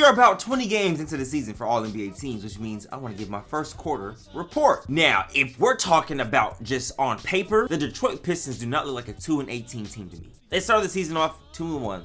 are about 20 games into the season for all NBA teams, which means I want to give my first quarter report. Now, if we're talking about just on paper, the Detroit Pistons do not look like a 2-18 team to me. They started the season off 2-1.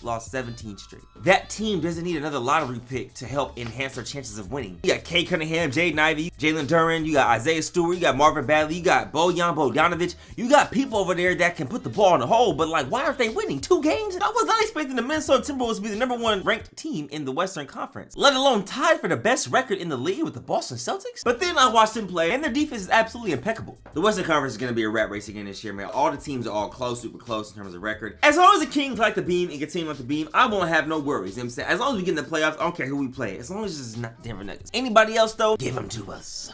Lost 17 straight. That team doesn't need another lottery pick to help enhance their chances of winning. You got Kay Cunningham, Jaden Ivey, Jalen Duren, you got Isaiah Stewart, you got Marvin Bagley, you got Bojan Bogdanovic. You got people over there that can put the ball in the hole, but like, why aren't they winning 2 games? I was not expecting the Minnesota Timberwolves to be the #1 ranked team in the Western Conference, let alone tied for the best record in the league with the Boston Celtics. But then I watched them play, and their defense is absolutely impeccable. The Western Conference is going to be a rat race again this year, man. All the teams are all close, super close in terms of record. As long as the Kings like the beam and continue like the beam, I won't have no worries. You know what I'm saying? As long as we get in the playoffs, I don't care who we play. As long as it's not Denver Nuggets. Anybody else, though, give them to us.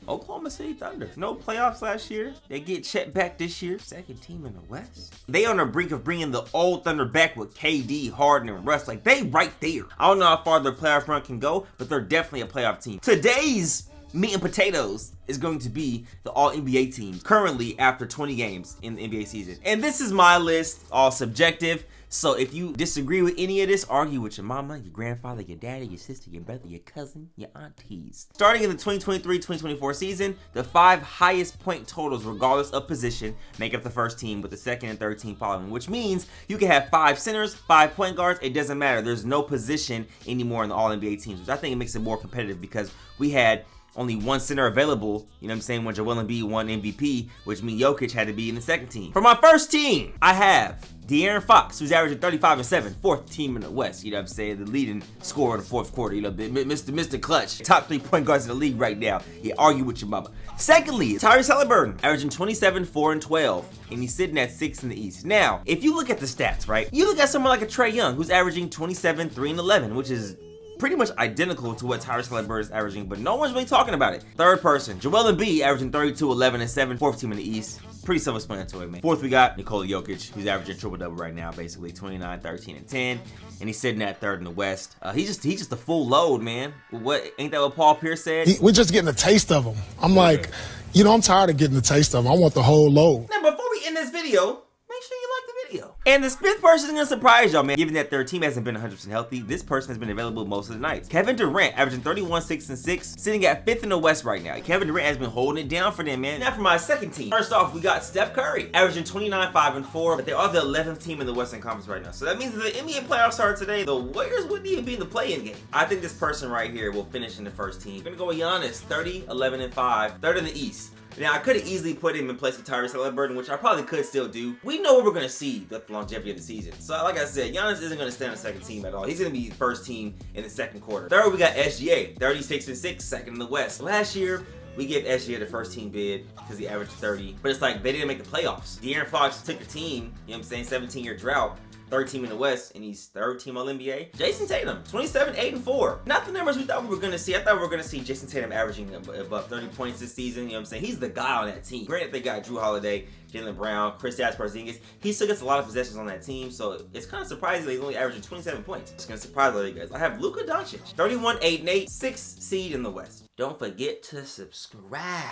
Oklahoma City Thunder. No playoffs last year. They get Chet back this year. Second team in the West. They on the brink of bringing the old Thunder back with KD, Harden, and Russ. Like, they right there. I don't know how far their playoff run can go, but they're definitely a playoff team. Today's meat and potatoes is going to be the all-NBA teams currently after 20 games in the NBA season. And this is my list, all subjective. So if you disagree with any of this, argue with your mama, your grandfather, your daddy, your sister, your brother, your cousin, your aunties. Starting in the 2023-2024 season, the 5 highest point totals regardless of position make up the first team, with the second and third team following, which means you can have 5 centers, 5 point guards. It doesn't matter. There's no position anymore in the all-NBA teams, which I think it makes it more competitive because we had only 1 center available, you know what I'm saying, when Joel Embiid won MVP, which means Jokic had to be in the second team. For my first team, I have De'Aaron Fox, who's averaging 35 and 7, 4th team in the West, you know what I'm saying, the leading scorer in the 4th quarter, you know, Mr. Clutch, top 3 point guards in the league right now. Yeah, argue with your mama. Secondly, Tyrese Haliburton, averaging 27, 4, and 12, and he's sitting at 6th in the East. Now, if you look at the stats, right, you look at someone like a Trae Young, who's averaging 27, 3, and 11, which is pretty much identical to what Tyrese Haliburton is averaging, but no one's really talking about it. Third person, Joel Embiid, averaging 32, 11, and 7, 4th team in the East. Pretty self-explanatory, man. 4th, we got Nikola Jokic, who's averaging triple-double right now, basically 29, 13, and 10, and he's sitting at 3rd in the West. He's just a full load, man. What, ain't that what Paul Pierce said? We're just getting a taste of him. I'm like, you know, I'm tired of getting a taste of him. I want the whole load. Now, before we end this video, make sure you like the video. And the 5th person is gonna surprise y'all, man. Given that their team hasn't been 100% healthy, this person has been available most of the nights. Kevin Durant, averaging 31, 6, and 6, sitting at 5th in the West right now. Kevin Durant has been holding it down for them, man. Now for my second team. First off, we got Steph Curry, averaging 29, 5, and 4, but they are the 11th team in the Western Conference right now. So that means if the NBA playoffs start today, the Warriors wouldn't even be in the play-in game. I think this person right here will finish in the first team. I'm gonna go with Giannis, 30, 11, and 5, 3rd in the East. Now, I could have easily put him in place of Tyrese Haliburton, which I probably could still do. We know what we're going to see with the longevity of the season. So, like I said, Giannis isn't going to stay on the second team at all. He's going to be first team in the second quarter. Third, we got SGA, 36 and 6, 2nd in the West. Last year, we gave SGA the first team bid because he averaged 30. But it's like, they didn't make the playoffs. De'Aaron Fox took the team, you know what I'm saying, 17-year drought. 3rd team in the West, and he's 3rd team All-NBA. Jason Tatum, 27, 8, and 4. Not the numbers we thought we were going to see. I thought we were going to see Jason Tatum averaging above 30 points this season. You know what I'm saying? He's the guy on that team. Granted, they got Drew Holiday, Jaylen Brown, Kristaps Porzingis. He still gets a lot of possessions on that team, so it's kind of surprising that he's only averaging 27 points. It's going to surprise a lot of you guys. I have Luka Doncic, 31, 8, and 8, 6th seed in the West. Don't forget to subscribe.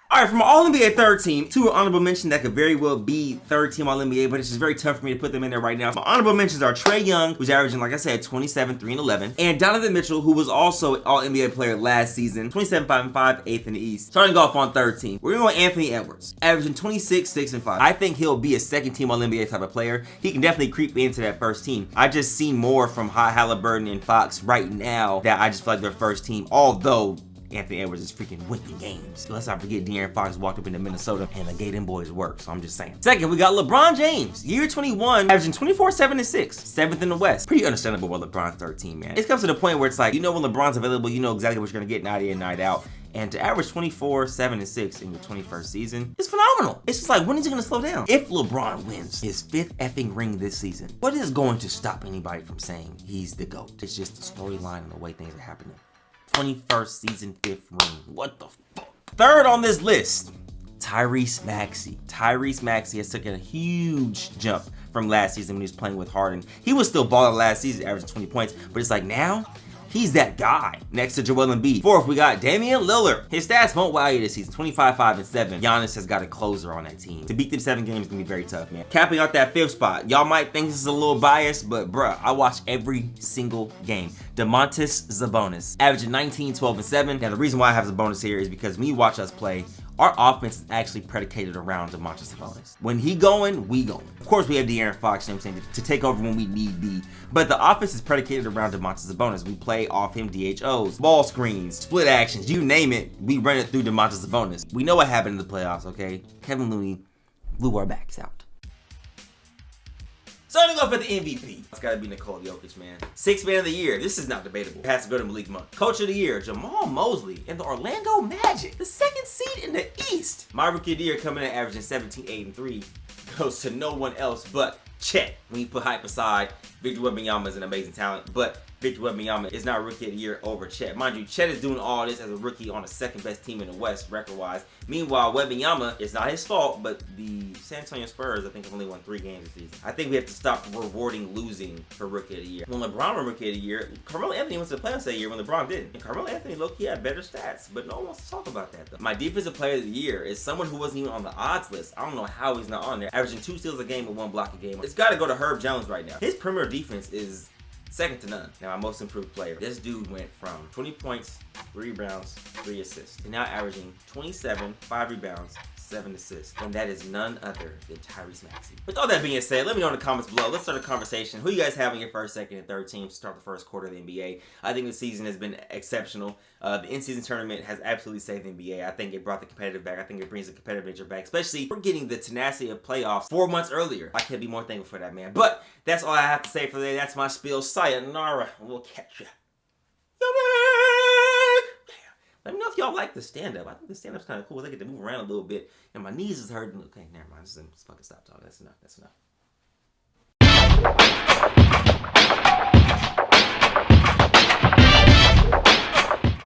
All right, from my All-NBA 3rd team, 2 honorable mentions that could very well be 3rd team All-NBA, but it's just very tough for me to put them in there right now. My honorable mentions are Trae Young, who's averaging, like I said, 27, 3, and 11, and Donovan Mitchell, who was also an All-NBA player last season, 27, 5, and 5, 8th in the East. Starting off on 3rd team, we're going to go Anthony Edwards, averaging 26, 6, and 5. I think he'll be a 2nd team All-NBA type of player. He can definitely creep into that first team. I just see more from Haliburton and Fox right now that I just feel like they're first team, although Anthony Edwards is freaking winning games. Let's not forget De'Aaron Fox walked up into Minnesota and they gave them boys work, so I'm just saying. Second, we got LeBron James, year 21, averaging 24, 7, and 6, 7th in the West. Pretty understandable with LeBron's 13, man. It comes to the point where it's like, you know when LeBron's available, you know exactly what you're gonna get night in, night out. And to average 24, 7, and 6 in your 21st season is phenomenal. It's just like, when is he gonna slow down? If LeBron wins his 5th effing ring this season, what is going to stop anybody from saying he's the GOAT? It's just the storyline and the way things are happening. 21st season, 5th ring. What the fuck? 3rd on this list, Tyrese Maxey. Tyrese Maxey has taken a huge jump from last season when he was playing with Harden. He was still balling last season, averaging 20 points, but it's like now, He's that guy. Next to Joel Embiid. Fourth, we got Damian Lillard. His stats won't wow you this season. 25, 5, and 7. Giannis has got a closer on that team. To beat them 7 games is gonna be very tough, man. Capping out that 5th spot. Y'all might think this is a little biased, but bruh, I watch every single game. Domantas Sabonis, averaging 19, 12, and 7. Now the reason why I have Sabonis here is because when you watch us play, our offense is actually predicated around Domantas Sabonis. When he going, we going. Of course, we have De'Aaron Fox, you know what I'm saying, to take over when we need be. But the offense is predicated around Domantas Sabonis. We play off him DHOs, ball screens, split actions, you name it, we run it through Domantas Sabonis. We know what happened in the playoffs, okay? Kevin Looney blew our backs out. Starting off with the MVP. It's gotta be Nikola Jokic, man. 6th man of the year. This is not debatable. It has to go to Malik Monk. Coach of the year, Jamal Mosley and the Orlando Magic. The 2nd seed in the East. My rookie of the year coming in averaging 17, 8, and 3 goes to no one else but Chet. When you put hype aside, Victor Wembanyama is an amazing talent, but Victor Wembanyama is not rookie of the year over Chet. Mind you, Chet is doing all this as a rookie on the 2nd best team in the West record-wise. Meanwhile, Wembanyama, it's not his fault, but the San Antonio Spurs, I think, have only won 3 games this season. I think we have to stop rewarding losing for rookie of the year. When LeBron won rookie of the year, Carmelo Anthony went to the playoffs that year when LeBron didn't. And Carmelo Anthony low-key had better stats, but no one wants to talk about that, though. My defensive player of the year is someone who wasn't even on the odds list. I don't know how he's not on there. Averaging 2 steals a game and 1 block a game. It's got to go to Herb Jones right now. His perimeter defense is second to none. Now, my most improved player. This dude went from 20 points, 3 rebounds, 3 assists, to now averaging 27, 5 rebounds, 7 assists. And that is none other than Tyrese Maxey. With all that being said, let me know in the comments below. Let's start a conversation. Who you guys have on your 1st, 2nd, and 3rd team to start the 1st quarter of the NBA? I think the season has been exceptional. The in-season tournament has absolutely saved the NBA. I think it brought the competitive back. I think it brings the competitive nature back, especially for getting the tenacity of playoffs 4 months earlier. I can't be more thankful for that, man. But that's all I have to say for today. That's my spiel. Sayonara. We'll catch ya. Let me know if y'all like the stand-up. I think the stand-up's kind of cool. I get to move around a little bit, and my knees is hurting. Okay, never mind. Just fucking stop talking. That's enough. That's enough.